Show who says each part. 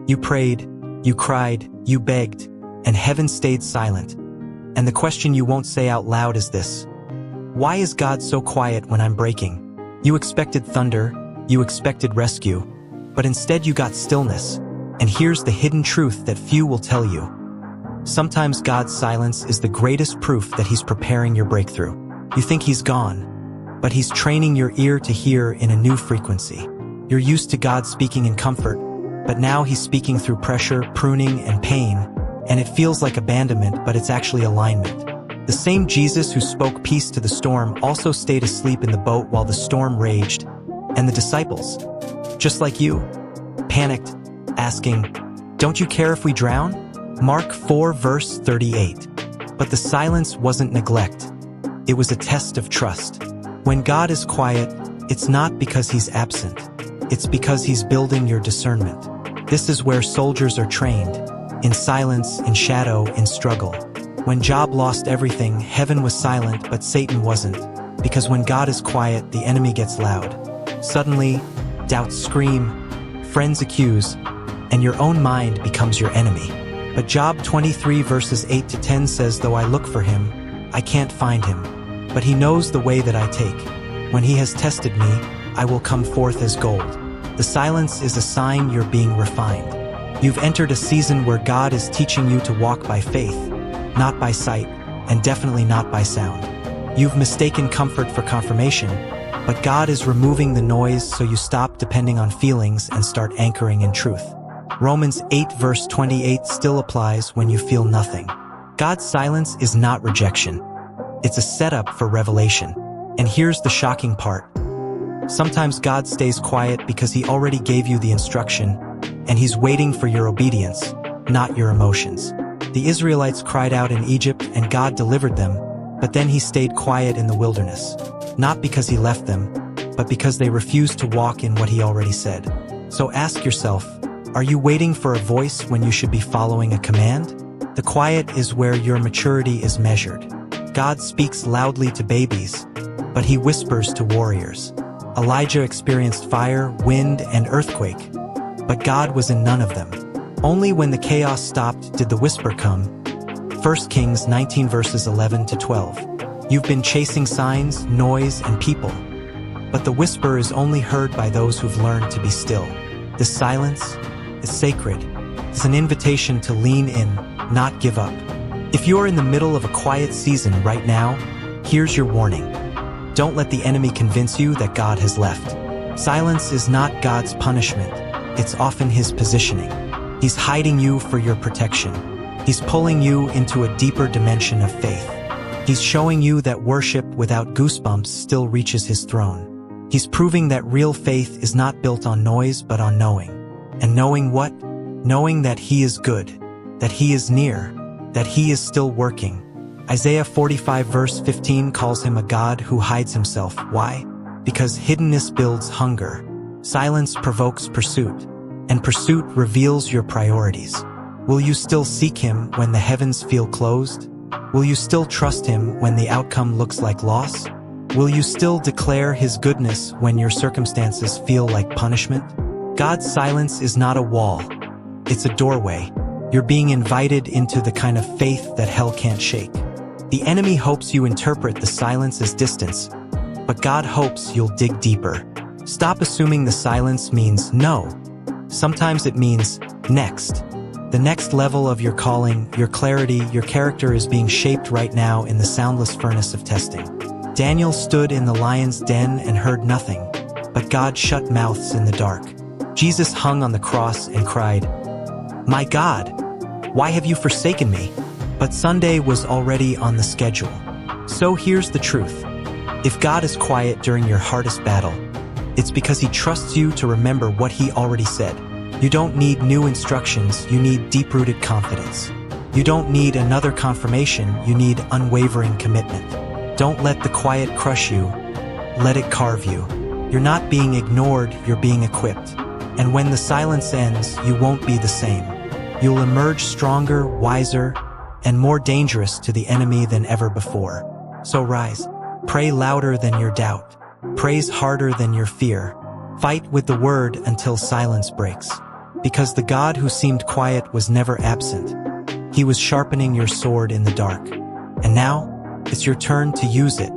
Speaker 1: You prayed, you cried, you begged, and heaven stayed silent. And the question you won't say out loud is this: why is God so quiet when I'm breaking? You expected thunder, you expected rescue, but instead you got stillness. And here's the hidden truth that few will tell you. Sometimes God's silence is the greatest proof that He's preparing your breakthrough. You think He's gone, but He's training your ear to hear in a new frequency. You're used to God speaking in comfort, but now He's speaking through pressure, pruning, and pain, and it feels like abandonment, but it's actually alignment. The same Jesus who spoke peace to the storm also stayed asleep in the boat while the storm raged, and the disciples, just like you, panicked, asking, "Don't you care if we drown?" Mark 4 verse 38. But the silence wasn't neglect. It was a test of trust. When God is quiet, it's not because He's absent. It's because He's building your discernment. This is where soldiers are trained, in silence, in shadow, in struggle. When Job lost everything, heaven was silent, but Satan wasn't. Because when God is quiet, the enemy gets loud. Suddenly, doubts scream, friends accuse, and your own mind becomes your enemy. But Job 23 verses 8 to 10 says, "Though I look for Him, I can't find Him. But He knows the way that I take. When He has tested me, I will come forth as gold." The silence is a sign you're being refined. You've entered a season where God is teaching you to walk by faith, not by sight, and definitely not by sound. You've mistaken comfort for confirmation, but God is removing the noise so you stop depending on feelings and start anchoring in truth. Romans 8 verse 28 still applies when you feel nothing. God's silence is not rejection. It's a setup for revelation. And here's the shocking part. Sometimes God stays quiet because He already gave you the instruction, and He's waiting for your obedience, not your emotions. The Israelites cried out in Egypt and God delivered them, but then He stayed quiet in the wilderness. Not because He left them, but because they refused to walk in what He already said. So ask yourself, are you waiting for a voice when you should be following a command? The quiet is where your maturity is measured. God speaks loudly to babies, but He whispers to warriors. Elijah experienced fire, wind, and earthquake, but God was in none of them. Only when the chaos stopped did the whisper come. 1 Kings 19 verses 11 to 12. You've been chasing signs, noise, and people, but the whisper is only heard by those who've learned to be still. This silence is sacred. It's an invitation to lean in, not give up. If you're in the middle of a quiet season right now, here's your warning. Don't let the enemy convince you that God has left. Silence is not God's punishment. It's often His positioning. He's hiding you for your protection. He's pulling you into a deeper dimension of faith. He's showing you that worship without goosebumps still reaches His throne. He's proving that real faith is not built on noise but on knowing. And knowing what? Knowing that He is good, that He is near, that He is still working. Isaiah 45 verse 15 calls Him a God who hides Himself. Why? Because hiddenness builds hunger. Silence provokes pursuit, and pursuit reveals your priorities. Will you still seek Him when the heavens feel closed? Will you still trust Him when the outcome looks like loss? Will you still declare His goodness when your circumstances feel like punishment? God's silence is not a wall. It's a doorway. You're being invited into the kind of faith that hell can't shake. The enemy hopes you interpret the silence as distance, but God hopes you'll dig deeper. Stop assuming the silence means no. Sometimes it means next. The next level of your calling, your clarity, your character is being shaped right now in the soundless furnace of testing. Daniel stood in the lion's den and heard nothing, but God shut mouths in the dark. Jesus hung on the cross and cried, "My God, why have you forsaken me?" But Sunday was already on the schedule. So here's the truth. If God is quiet during your hardest battle, it's because He trusts you to remember what He already said. You don't need new instructions, you need deep-rooted confidence. You don't need another confirmation, you need unwavering commitment. Don't let the quiet crush you, let it carve you. You're not being ignored, you're being equipped. And when the silence ends, you won't be the same. You'll emerge stronger, wiser, and more dangerous to the enemy than ever before. So rise, pray louder than your doubt, praise harder than your fear, fight with the word until silence breaks. Because the God who seemed quiet was never absent. He was sharpening your sword in the dark. And now, it's your turn to use it.